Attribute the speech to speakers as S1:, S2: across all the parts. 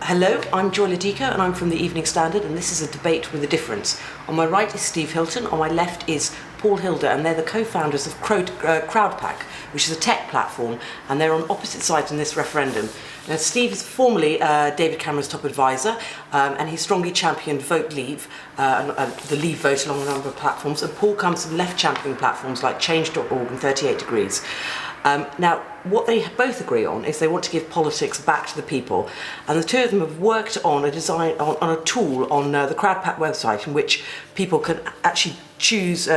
S1: Hello, I'm Joy Ladika and I'm from the Evening Standard, and this is a debate with a difference. On my right is Steve Hilton, on my left is Paul Hilder, and they're the co-founders of CROWDPAC, which is a tech platform, and they're on opposite sides in this referendum. Now, Steve is formerly David Cameron's top advisor, and he strongly championed Vote Leave, the Leave vote along a number of platforms, and Paul comes from left championing platforms like Change.org and 38 Degrees. Now, what they both agree on is they want to give politics back to the people, and the two of them have worked on a design on a tool on the CROWDPAC website in which people can actually choose,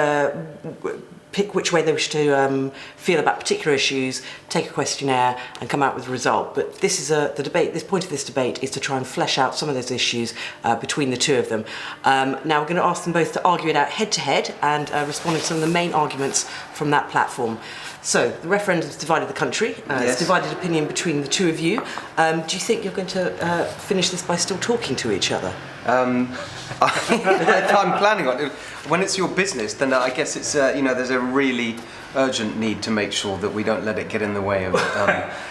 S1: pick which way they wish to feel about particular issues, take a questionnaire, and come out with a result. But this is the debate. This point of this debate is to try and flesh out some of those issues between the two of them. Now we're going to ask them both to argue it out head to head and respond to some of the main arguments from that platform. So the referendum's divided the country.
S2: Yes.
S1: It's divided opinion between the two of you. Do you think you're going to finish this by still talking to each other?
S2: I'm planning on it. When it's your business, then I guess it's there's a really urgent need to make sure that we don't let it get in the way of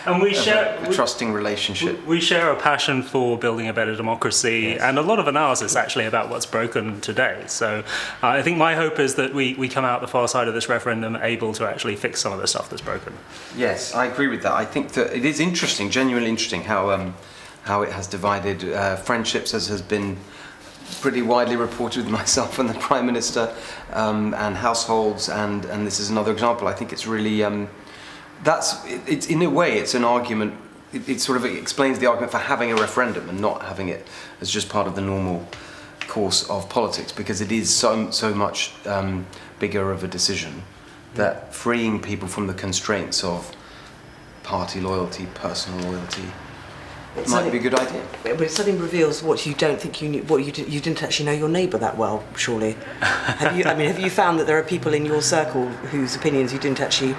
S3: and we share
S2: a trusting relationship.
S3: We share a passion for building a better democracy, yes, and a lot of analysis actually about what's broken today. So I think my hope is that we come out the far side of this referendum able to actually fix some of the stuff that's broken.
S2: Yes, I agree with that. I think that it is interesting, genuinely interesting, how it has divided friendships, as has been pretty widely reported with myself and the Prime Minister, and households, and this is another example. I think it's really it's in a way it's an argument. It sort of explains the argument for having a referendum and not having it as just part of the normal course of politics, because it is so much bigger of a decision that freeing people from the constraints of party loyalty, personal loyalty, might be a good idea.
S1: But it suddenly reveals what you don't think you knew. What you didn't actually know your neighbour that well, surely. Have you found that there are people in your circle whose opinions you didn't actually?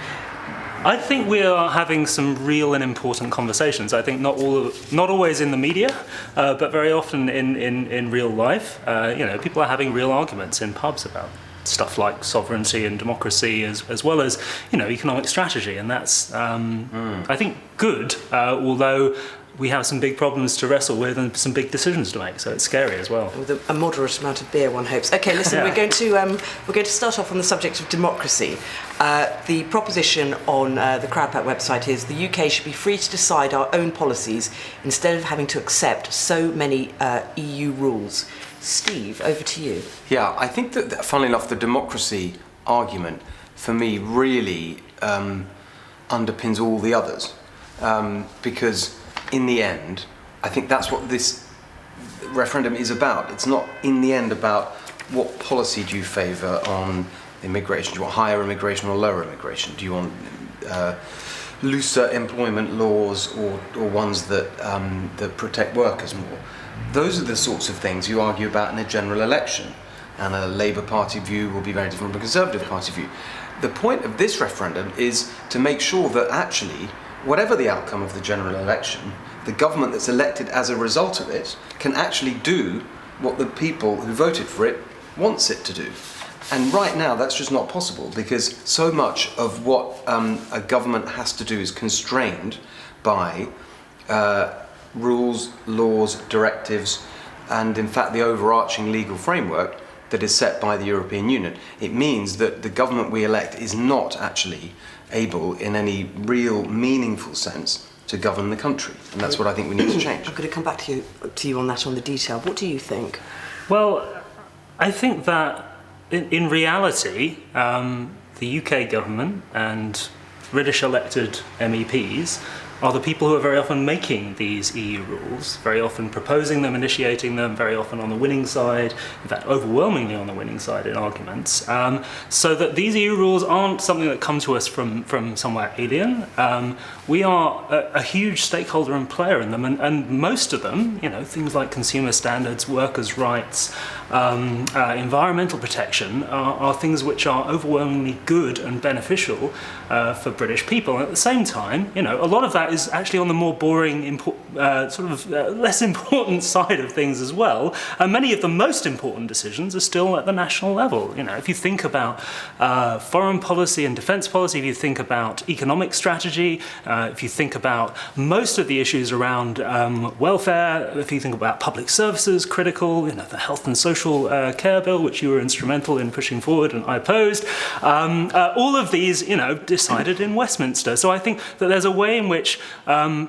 S3: I think we are having some real and important conversations. I think not always in the media, but very often in real life. People are having real arguments in pubs about stuff like sovereignty and democracy, as well as economic strategy, and that's I think good. Although we have some big problems to wrestle with and some big decisions to make, so it's scary as well.
S1: With a moderate amount of beer, one hopes. Okay, listen, we're going to start off on the subject of democracy. The proposition on the CROWDPAC website is the UK should be free to decide our own policies instead of having to accept so many EU rules. Steve, over to you.
S2: Yeah, I think that, funnily enough, the democracy argument for me really underpins all the others, because in the end, I think that's what this referendum is about. It's not in the end about what policy do you favour on immigration. Do you want higher immigration or lower immigration? Do you want looser employment laws or ones that protect workers more? Those are the sorts of things you argue about in a general election, and a Labour Party view will be very different from a Conservative Party view. The point of this referendum is to make sure that actually, whatever the outcome of the general election, the government that's elected as a result of it can actually do what the people who voted for it wants it to do. And right now that's just not possible, because so much of what a government has to do is constrained by rules, laws, directives, and in fact the overarching legal framework that is set by the European Union. It means that the government we elect is not actually able in any real meaningful sense to govern the country, and that's what I think we need to change.
S1: I'm going to come back to you on that, on the detail. What do you think?
S3: Well, I think that in reality, the UK government and British elected MEPs are the people who are very often making these EU rules, very often proposing them, initiating them, very often on the winning side, in fact overwhelmingly on the winning side in arguments, so that these EU rules aren't something that come to us from somewhere alien. We are a huge stakeholder and player in them, and most of them, things like consumer standards, workers' rights, environmental protection are things which are overwhelmingly good and beneficial for British people. And at the same time, a lot of that that is actually on the more boring, less important side of things as well. And many of the most important decisions are still at the national level. You know, if you think about foreign policy and defence policy, if you think about economic strategy, if you think about most of the issues around welfare, if you think about public services, critical, you know, the health and social care bill, which you were instrumental in pushing forward and I opposed, all of these, you know, decided in Westminster. So I think that there's a way in which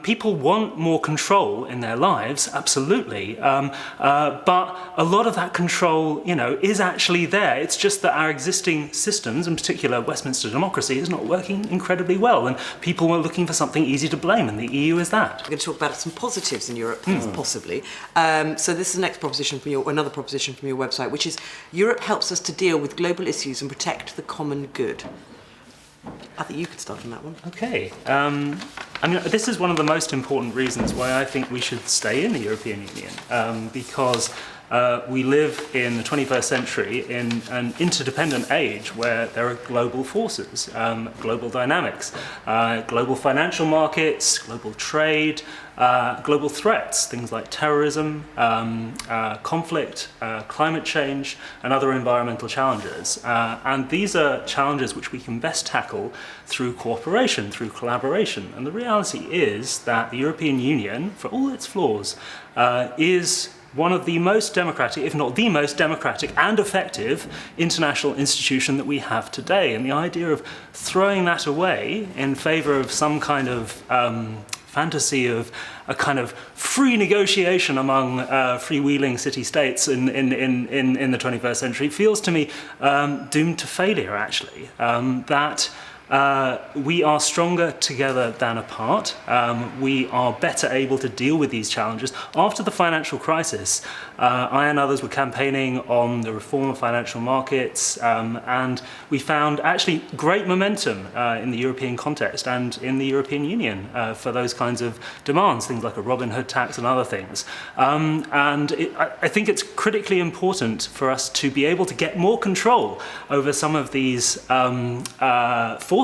S3: people want more control in their lives, absolutely, but a lot of that control, you know, is actually there. It's just that our existing systems, in particular Westminster democracy, is not working incredibly well, and people were looking for something easy to blame, and the EU is that.
S1: We're going to talk about some positives in Europe, possibly. So this is the next proposition from another proposition from your website, which is Europe helps us to deal with global issues and protect the common good. I think you could start on that one.
S3: Okay. I mean, this is one of the most important reasons why I think we should stay in the European Union, because we live in the 21st century in an interdependent age where there are global forces, global dynamics, global financial markets, global trade, global threats, things like terrorism, conflict, climate change, and other environmental challenges. And these are challenges which we can best tackle through cooperation, through collaboration. And the reality is that the European Union, for all its flaws, is one of the most democratic, if not the most democratic and effective international institution that we have today. And the idea of throwing that away in favour of some kind of fantasy of a kind of free negotiation among freewheeling city-states in the 21st century feels to me doomed to failure, actually. We are stronger together than apart. We are better able to deal with these challenges. After the financial crisis, I and others were campaigning on the reform of financial markets, and we found actually great momentum in the European context and in the European Union for those kinds of demands, things like a Robin Hood tax and other things. I think it's critically important for us to be able to get more control over some of these forces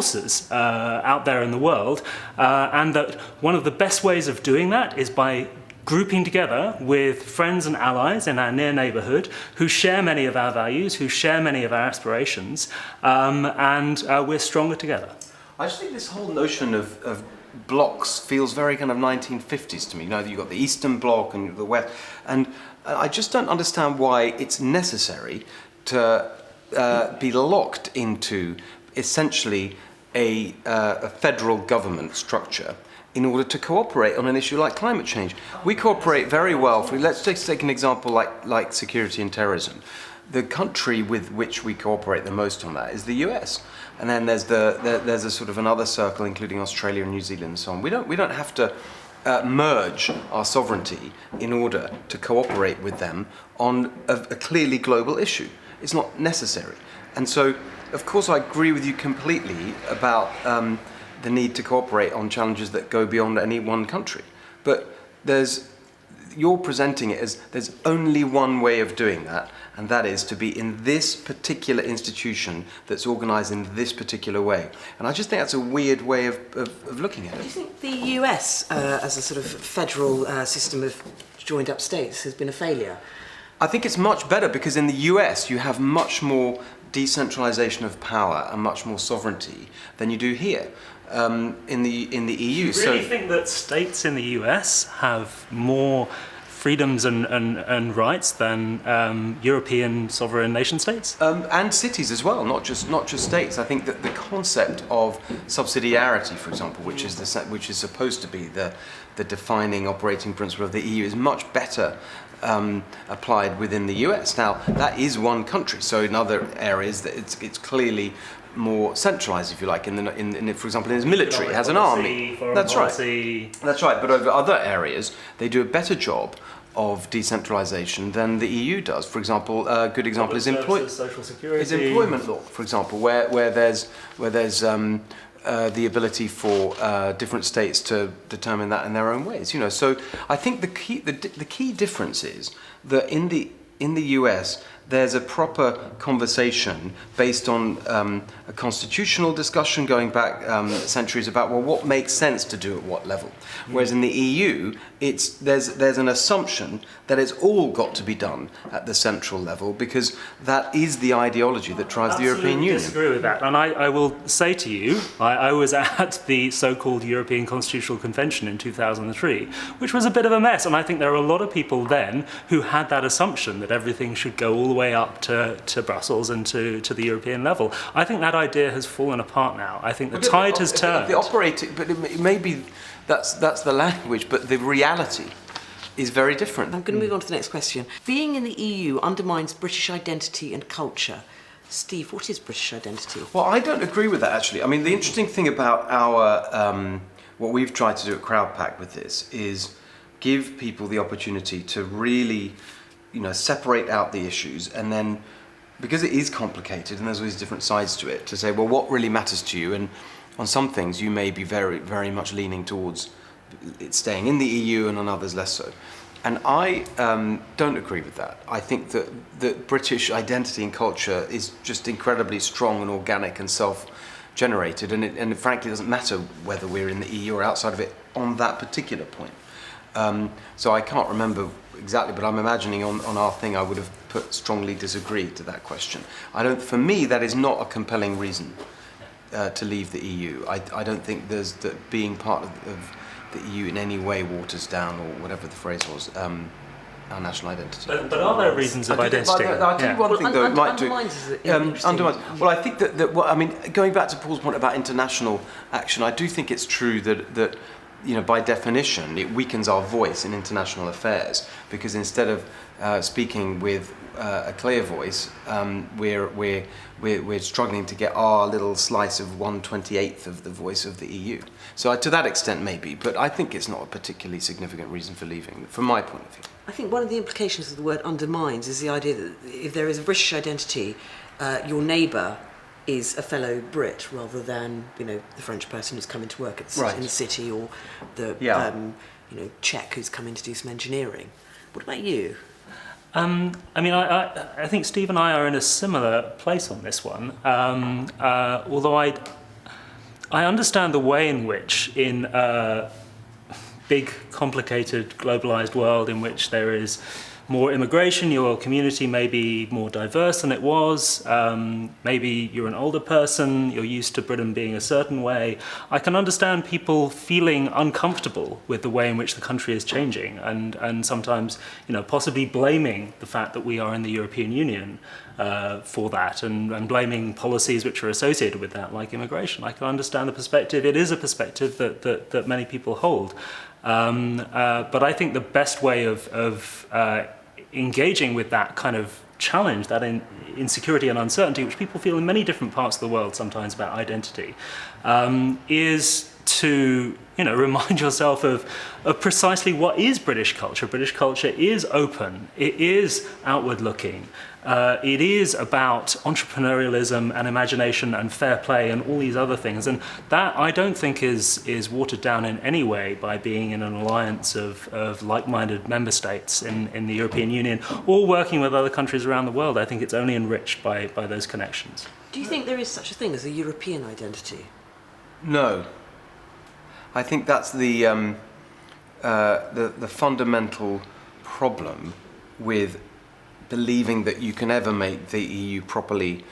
S3: out there in the world, and that one of the best ways of doing that is by grouping together with friends and allies in our near neighbourhood who share many of our values, who share many of our aspirations, and we're stronger together.
S2: I just think this whole notion of blocks feels very kind of 1950s to me. You know, you've got the Eastern Bloc and the West, and I just don't understand why it's necessary to be locked into essentially a federal government structure in order to cooperate on an issue like climate change. We cooperate very well. Let's take an example like security and terrorism. The country with which we cooperate the most on that is the US. And then there's a sort of another circle, including Australia and New Zealand and so on. We don't have to merge our sovereignty in order to cooperate with them on a clearly global issue. It's not necessary. And so, of course, I agree with you completely about the need to cooperate on challenges that go beyond any one country. But you're presenting it as there's only one way of doing that, and that is to be in this particular institution that's organised in this particular way. And I just think that's a weird way of looking at it.
S1: Do you think the US, as a sort of federal system of joined up states, has been a failure?
S2: I think it's much better because in the US you have much more decentralisation of power and much more sovereignty than you do here. In the EU.
S3: Do you really think that states in the US have more freedoms and rights than European sovereign nation states?
S2: And cities as well, not just states. I think that the concept of subsidiarity, for example, which is supposed to be the defining operating principle of the EU, is much better applied within the US. Now, that is one country, so in other areas it's clearly more centralised, if you like. For example, in its military, it has an army. That's right. That's right. But over other areas, they do a better job of decentralisation than the EU does. For example, a good example is employment law. For example, where there's the ability for different states to determine that in their own ways. You know, so I think the key difference is that in the US there's a proper conversation based on a constitutional discussion going back centuries about, well, what makes sense to do at what level. Whereas in the EU, there's an assumption that it's all got to be done at the central level, because that is the ideology that drives the European Union. I
S3: disagree with that. And I will say to you, I was at the so-called European Constitutional Convention in 2003, which was a bit of a mess. And I think there are a lot of people then who had that assumption that everything should go all the way up to Brussels and to the European level. I think that idea has fallen apart now. I think the tide has turned.
S2: The operating, but it may be that's the language, but the reality is very different.
S1: I'm going to move on to the next question. Being in the EU undermines British identity and culture. Steve, what is British identity?
S2: Well, I don't agree with that, actually. I mean, the interesting thing about our what we've tried to do at CROWDPAC with this is give people the opportunity to really, separate out the issues, and then, because it is complicated and there's all these different sides to it, to say, well, what really matters to you? And on some things you may be very, very much leaning towards it staying in the EU, and on others less so. And I don't agree with that. I think that British identity and culture is just incredibly strong and organic and self-generated, and it frankly doesn't matter whether we're in the EU or outside of it on that particular point. So I can't remember exactly, but I'm imagining on our thing I would have put strongly disagree to that question. For me, that is not a compelling reason to leave the EU. I don't think that being part of the EU in any way waters down, or whatever the phrase was, our national identity.
S3: But are there reasons of identity?
S2: I'll tell you one thing though, it might do. Undermines. Well, I think that going back to Paul's point about international action, I do think it's true that by definition, it weakens our voice in international affairs, because instead of speaking with a clear voice, we're struggling to get our little slice of 1/28th of the voice of the EU. So to that extent, maybe, but I think it's not a particularly significant reason for leaving, from my point of view.
S1: I think one of the implications of the word undermines is the idea that if there is a British identity, your neighbour is a fellow Brit rather than the French person who's come into work in the city, or the Czech who's come in to do some engineering. What about you?
S3: I think Steve and I are in a similar place on this one. Although I understand the way in which, in a big, complicated, globalized world in which there is more immigration, your community may be more diverse than it was. Maybe you're an older person, you're used to Britain being a certain way. I can understand people feeling uncomfortable with the way in which the country is changing, and sometimes, possibly blaming the fact that we are in the European Union for that, and blaming policies which are associated with that, like immigration. I can understand the perspective. It is a perspective that many people hold. But I think the best way of engaging with that kind of challenge, that insecurity and uncertainty, which people feel in many different parts of the world sometimes about identity, is to remind yourself of precisely what is British culture. British culture is open. It is outward looking. It is about entrepreneurialism and imagination and fair play and all these other things. And that, I don't think, is watered down in any way by being in an alliance of like-minded member states in the European Union, or working with other countries around the world. I think it's only enriched by those connections.
S1: Do you think there is such a thing as a European identity?
S2: No. I think that's the fundamental problem with believing that you can ever make the EU properly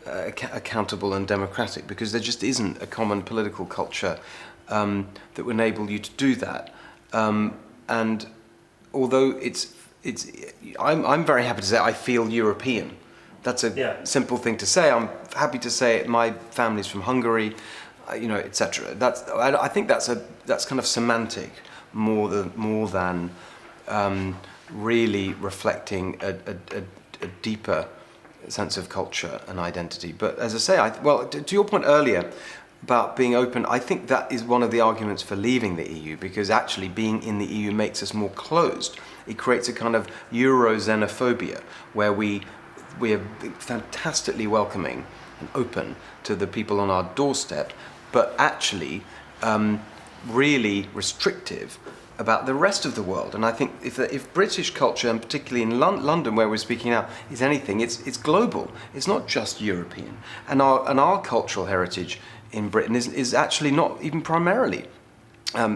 S2: accountable and democratic, because there just isn't a common political culture that would enable you to do that. And although I'm very happy to say I feel European. That's a simple thing to say. I'm happy to say it. My family's from Hungary, etc. I think that's kind of semantic more than really reflecting a deeper sense of culture and identity. But as I say, to your point earlier about being open, I think that is one of the arguments for leaving the EU, because actually being in the EU makes us more closed. It creates a kind of Euro-xenophobia where we are fantastically welcoming and open to the people on our doorstep, but actually really restrictive about the rest of the world. And I think if British culture, and particularly in London, where we're speaking now, is anything, it's global. It's not just European. And our cultural heritage in Britain is actually not even primarily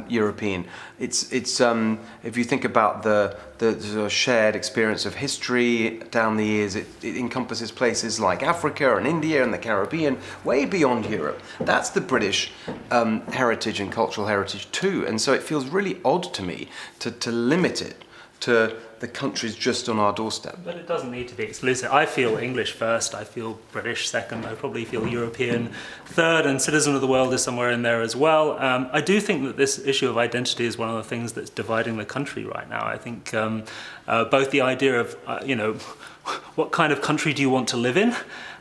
S2: European. It's if you think about the sort of shared experience of history down the years, it encompasses places like Africa and India and the Caribbean, way beyond Europe. That's the British heritage and cultural heritage too. And so it feels really odd to me to limit it to the countries just on our doorstep.
S3: But it doesn't need to be exclusive. I feel English first, I feel British second, I probably feel European third, and citizen of the world is somewhere in there as well. I do think that this issue of identity is one of the things that's dividing the country right now. I think both the idea of, what kind of country do you want to live in,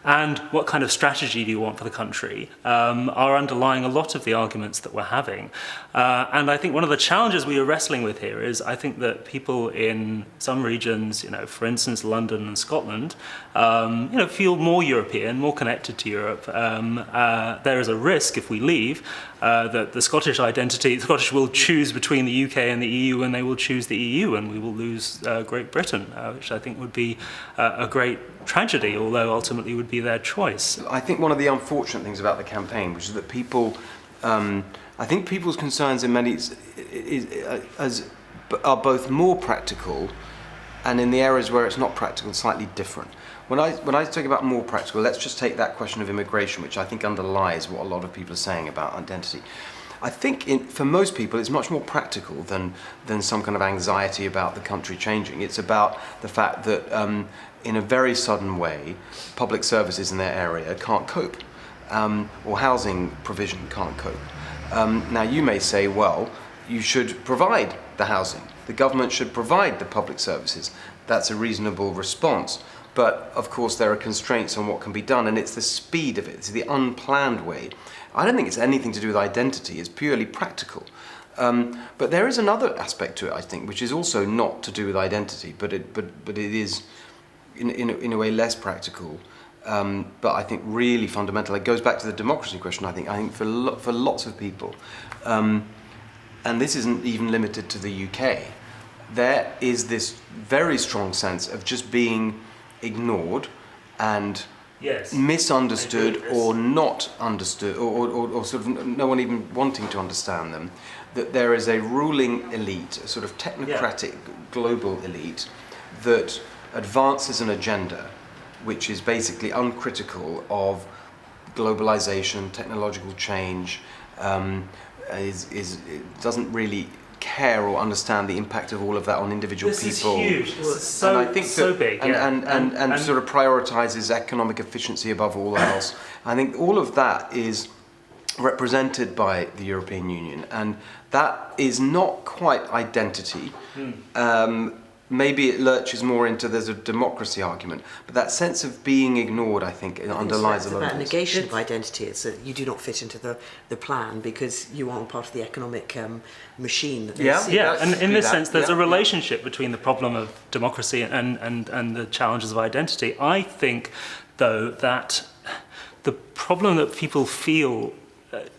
S3: and what kind of strategy do you want for the country, are underlying a lot of the arguments that we're having. And I think one of the challenges we are wrestling with here is I think that people in some regions, for instance, London and Scotland, feel more European, more connected to Europe. There is a risk if we leave that the Scottish will choose between the UK and the EU, and they will choose the EU, and we will lose Great Britain, which I think would be a great tragedy, although ultimately would be their choice.
S2: I think one of the unfortunate things about the campaign, which is that people, I think people's concerns in many are both more practical, and in the areas where it's not practical, slightly different. When I talk about more practical, let's just take that question of immigration, which I think underlies what a lot of people are saying about identity. I think for most people it's much more practical than some kind of anxiety about the country changing. It's about the fact that in a very sudden way, public services in their area can't cope, or housing provision can't cope. Now you may say, well, you should provide the housing. The government should provide the public services. That's a reasonable response. But of course there are constraints on what can be done, and it's the speed of it, it's the unplanned way. I don't think it's anything to do with identity, it's purely practical. But there is another aspect to it, I think, which is also not to do with identity, but it is in a way less practical, but I think really fundamental. It goes back to the democracy question, I think for lots of people, and this isn't even limited to the UK, there is this very strong sense of just being ignored and misunderstood or not understood, or sort of no one even wanting to understand them, that there is a ruling elite, a sort of technocratic global elite that advances an agenda which is basically uncritical of globalization, technological change, doesn't really care or understand the impact of all of that on individual people.
S3: This is huge. This is so big.
S2: And sort of prioritizes economic efficiency above all else. I think all of that is represented by the European Union, and that is not quite identity. Maybe it lurches more into there's a democracy argument, but that sense of being ignored, I think, underlies a lot of
S1: that
S2: this.
S1: negation of identity. It's that you do not fit into the plan because you aren't part of the economic machine that they see.
S3: Yeah, and in this sense, there's a relationship between the problem of democracy and the challenges of identity. I think, though, that the problem that people feel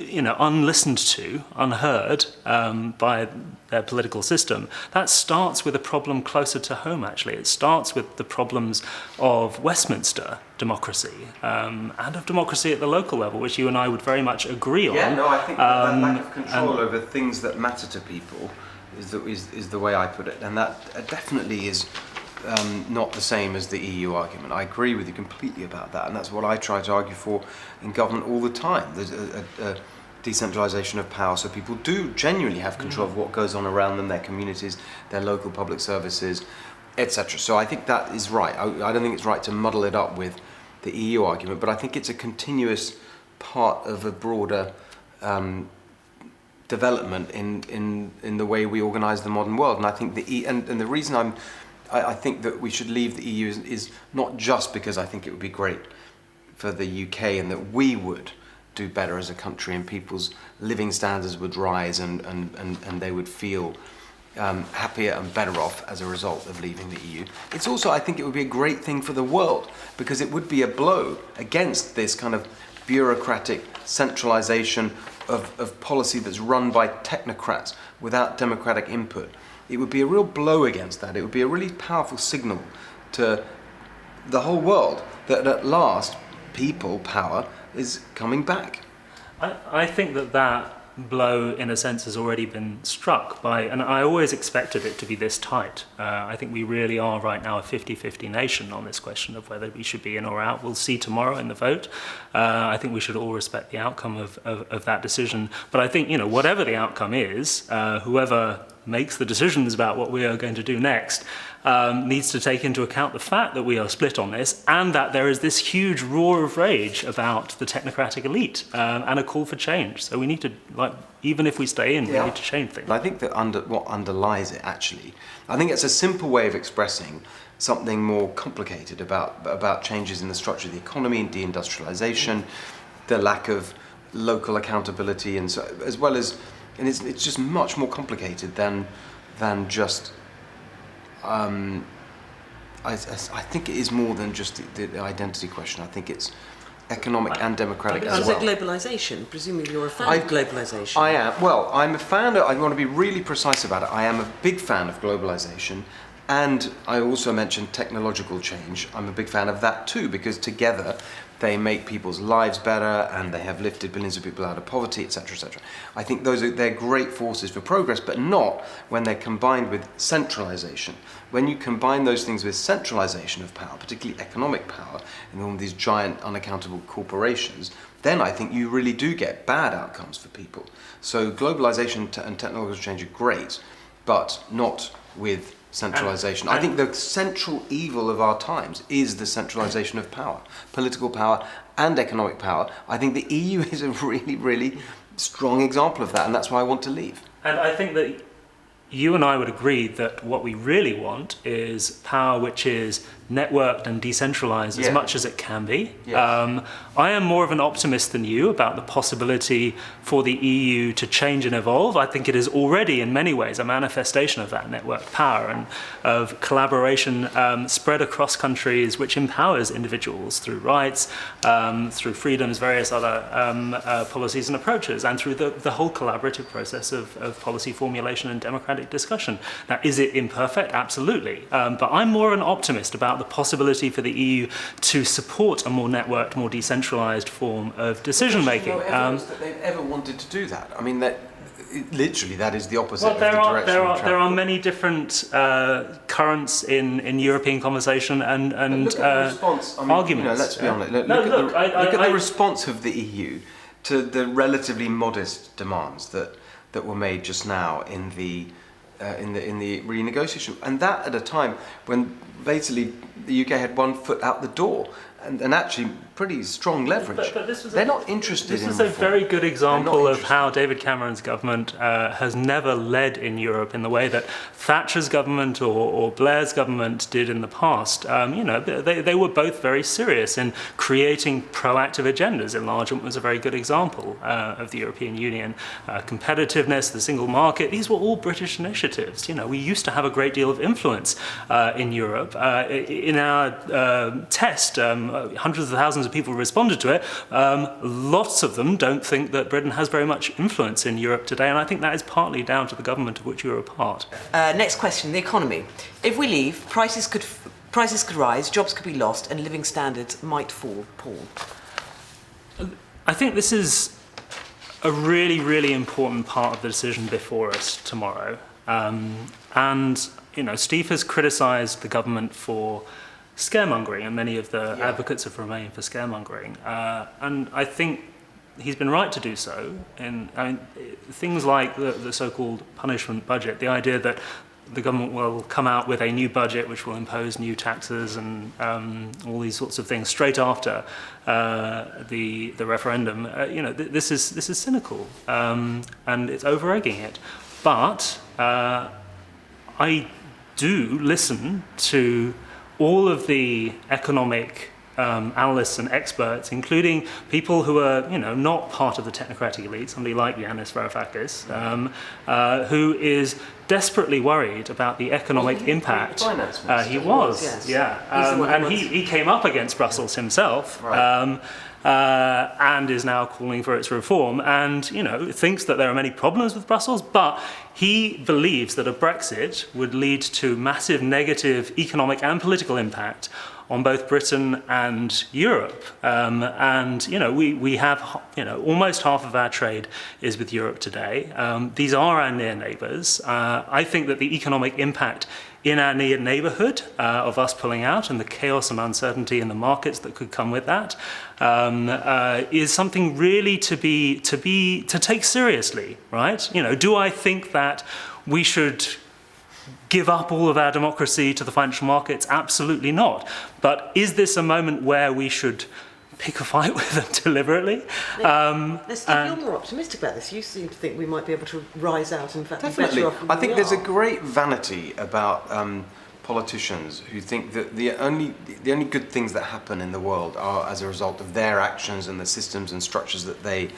S3: unlistened to, unheard by their political system, that starts with a problem closer to home, actually. It starts with the problems of Westminster democracy and of democracy at the local level, which you and I would very much agree on.
S2: Yeah, no, I think that lack of control over things that matter to people is the way I put it, and that definitely is not the same as the EU argument. I agree with you completely about that, and that's what I try to argue for in government all the time. There's a decentralisation of power, so people do genuinely have control of what goes on around them, their communities, their local public services, etc. So I think that is right. I don't think it's right to muddle it up with the EU argument, but I think it's a continuous part of a broader development in the way we organise the modern world. And I think and the reason I think that we should leave the EU is not just because I think it would be great for the UK and that we would do better as a country and people's living standards would rise and they would feel happier and better off as a result of leaving the EU. It's also, I think it would be a great thing for the world because it would be a blow against this kind of bureaucratic centralisation of policy that's run by technocrats, without democratic input, it would be a real blow against that. It would be a really powerful signal to the whole world that at last people power is coming back.
S3: I think that blow, in a sense, has already been struck by, and I always expected it to be this tight. I think we really are right now a 50-50 nation on this question of whether we should be in or out. We'll see tomorrow in the vote. I think we should all respect the outcome of that decision. But I think, whatever the outcome is, whoever makes the decisions about what we are going to do next needs to take into account the fact that we are split on this, and that there is this huge roar of rage about the technocratic elite and a call for change. So we need to, even if we stay in, we need to change things.
S2: I think that what underlies it, actually, I think it's a simple way of expressing something more complicated about changes in the structure of the economy and deindustrialization, the lack of local accountability, and so, as well as, and it's just much more complicated than just. I think it is more than just the identity question. I think it's economic and democratic as well.
S1: Is it globalisation? Presumably you're a fan of globalisation.
S2: I am. Well, I'm a fan I want to be really precise about it. I am a big fan of globalisation, and I also mentioned technological change. I'm a big fan of that too, because together they make people's lives better and they have lifted billions of people out of poverty, etc., etc. I think they're great forces for progress, but not when they're combined with centralisation. When you combine those things with centralisation of power, particularly economic power, in all these giant unaccountable corporations, then I think you really do get bad outcomes for people. So globalisation and technological change are great, but not with centralisation. I think the central evil of our times is the centralisation of power, political power and economic power. I think the EU is a really, really strong example of that, and that's why I want to leave.
S3: And I think that you and I would agree that what we really want is power which is networked and decentralised as much as it can be.
S2: Yes.
S3: I am more of an optimist than you about the possibility for the EU to change and evolve. I think it is already in many ways a manifestation of that networked power and of collaboration spread across countries, which empowers individuals through rights, through freedoms, various other policies and approaches, and through the whole collaborative process of policy formulation and democratic discussion. Now, is it imperfect? Absolutely. But I'm more of an optimist about the possibility for the EU to support a more networked, more decentralised form of decision making.
S2: No evidence that they've ever wanted to do that. I mean, literally that is the opposite of the direction
S3: there are many different currents in European conversation and
S2: look at the response. I mean,
S3: arguments.
S2: Let's be honest. Look at the response of the EU to the relatively modest demands that were made just now in the renegotiation, and that at a time when basically the UK had one foot out the door and actually pretty strong leverage.
S3: But
S2: they're not interested in
S3: This is a very good example of how David Cameron's government has never led in Europe in the way that Thatcher's government or Blair's government did in the past. They were both very serious in creating proactive agendas. Enlargement was a very good example of the European Union. Competitiveness, the single market, these were all British initiatives. We used to have a great deal of influence in Europe. In our test, hundreds of thousands of people responded to it. Lots of them don't think that Britain has very much influence in Europe today, and I think that is partly down to the government of which you're a part.
S1: Next question, the economy. If we leave, prices could rise, jobs could be lost, and living standards might fall. Paul?
S3: I think this is a really, really important part of the decision before us tomorrow. Steve has criticised the government for scaremongering, and many of the advocates of Remain for scaremongering. And I think he's been right to do so. Things like the so-called punishment budget, the idea that the government will come out with a new budget which will impose new taxes and all these sorts of things straight after the referendum. This is cynical, and it's over-egging it. But I do listen to all of the economic analysts and experts, including people who are, not part of the technocratic elite, somebody like Yanis Varoufakis, who is desperately worried about the economic impact.
S2: Finance minister.
S3: He was,
S1: yes.
S3: and he came up against Brussels himself.
S2: Right.
S3: and is now calling for its reform, and thinks that there are many problems with Brussels, but he believes that a Brexit would lead to massive negative economic and political impact on both Britain and Europe. We have, almost half of our trade is with Europe today. These are our near neighbours. I think that the economic impact in our near neighbourhood of us pulling out and the chaos and uncertainty in the markets that could come with that is something really to take seriously, right? Do I think that we should give up all of our democracy to the financial markets? Absolutely not. But is this a moment where we should pick a fight with them deliberately?
S1: Now, Steve, you're more optimistic about this. You seem to think we might be able to rise out and, in fact, be better off than
S2: I think
S1: we
S2: there's
S1: are.
S2: a great vanity about politicians who think that the only good things that happen in the world are as a result of their actions and the systems and structures that they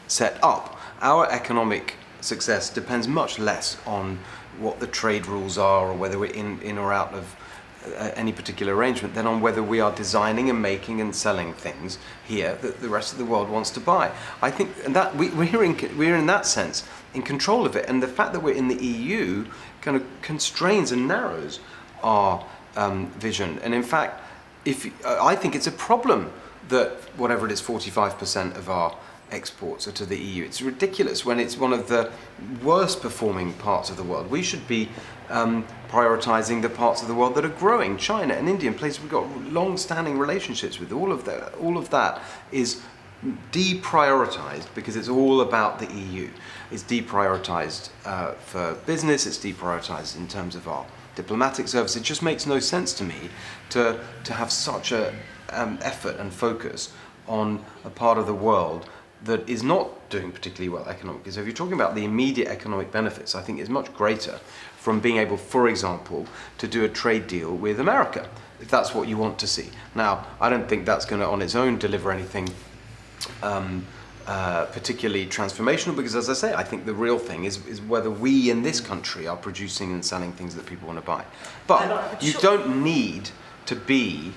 S2: set up. Our economic success depends much less on what the trade rules are or whether we're in or out of any particular arrangement than on whether we are designing and making and selling things here that the rest of the world wants to buy. I think that we're in that sense in control of it, and the fact that we're in the EU kind of constrains and narrows our vision. And in fact, I think it's a problem that whatever it is, 45% of our exports are to the EU. It's ridiculous when it's one of the worst performing parts of the world. We should be prioritising the parts of the world that are growing. China and India, places we've got long-standing relationships with. All of that is deprioritised because it's all about the EU. It's deprioritised for business. It's deprioritised in terms of our diplomatic service. It just makes no sense to me to have such a effort and focus on a part of the world that is not doing particularly well economically. So if you're talking about the immediate economic benefits, I think it's much greater from being able, for example, to do a trade deal with America, if that's what you want to see. Now, I don't think that's going to on its own deliver anything particularly transformational, because as I say, I think the real thing is whether we in this country are producing and selling things that people want to buy. But you don't need to be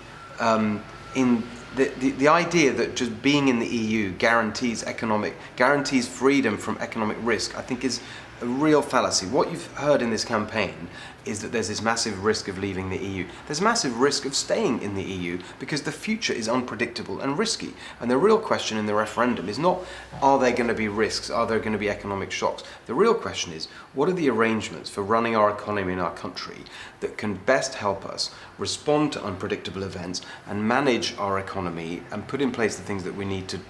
S2: in the idea that just being in the EU guarantees freedom from economic risk, I think is a real fallacy. What you've heard in this campaign is that there's this massive risk of leaving the EU. There's a massive risk of staying in the EU because the future is unpredictable and risky. And the real question in the referendum is not, are there going to be risks? Are there going to be economic shocks? The real question is, what are the arrangements for running our economy in our country that can best help us respond to unpredictable events and manage our economy and put in place the things that we need to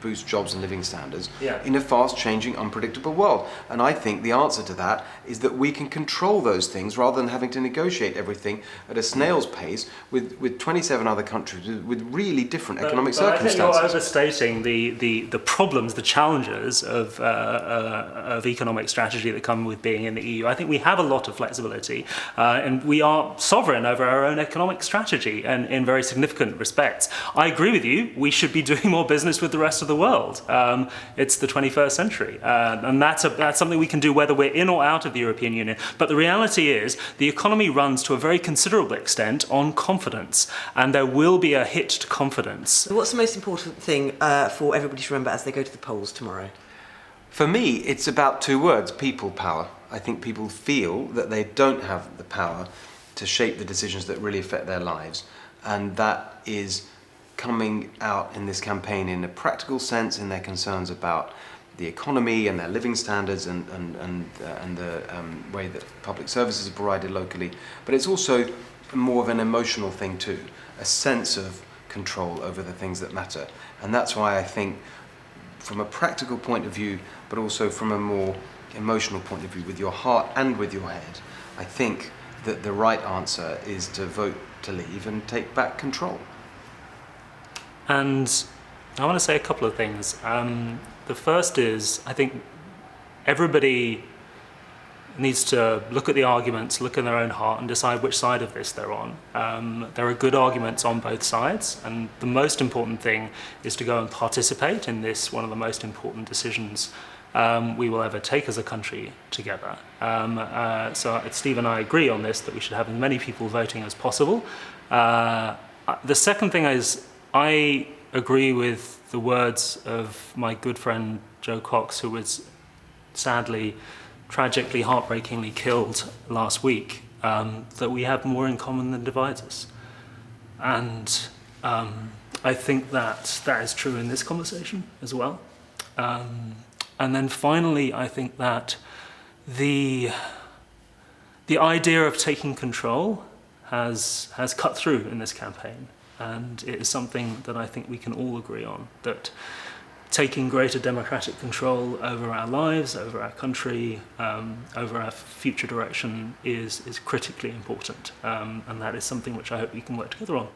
S2: boost jobs and living standards in a fast-changing, unpredictable world? And I think the answer to that is that we can control those things rather than having to negotiate everything at a snail's pace with 27 other countries with really different economic circumstances.
S3: I think you're overstating the problems, the challenges of economic strategy that come with being in the EU. I think we have a lot of flexibility, and we are sovereign over our own economic strategy, and in very significant respects. I agree with you. We should be doing more business with the rest of the world. It's the 21st century, and that's something we can do whether we're in or out of the European Union. But the reality is the economy runs to a very considerable extent on confidence, and there will be a hit to confidence.
S1: What's the most important thing for everybody to remember as they go to the polls tomorrow?
S2: For me, it's about two words: people power. I think people feel that they don't have the power to shape the decisions that really affect their lives, and that is coming out in this campaign in a practical sense in their concerns about the economy and their living standards and the way that public services are provided locally. But it's also more of an emotional thing too, a sense of control over the things that matter. And that's why I think from a practical point of view, but also from a more emotional point of view, with your heart and with your head, I think that the right answer is to vote to leave and take back control.
S3: And I want to say a couple of things. The first is, I think everybody needs to look at the arguments, look in their own heart, and decide which side of this they're on. There are good arguments on both sides, and the most important thing is to go and participate in this, one of the most important decisions we will ever take as a country together. So Steve and I agree on this, that we should have as many people voting as possible. The second thing is, I agree with the words of my good friend Joe Cox, who was sadly, tragically, heartbreakingly killed last week, that we have more in common than divides us. And I think that is true in this conversation as well. And then finally, I think that the idea of taking control has cut through in this campaign, and it is something that I think we can all agree on, that taking greater democratic control over our lives, over our country, over our future direction is critically important, and that is something which I hope we can work together on.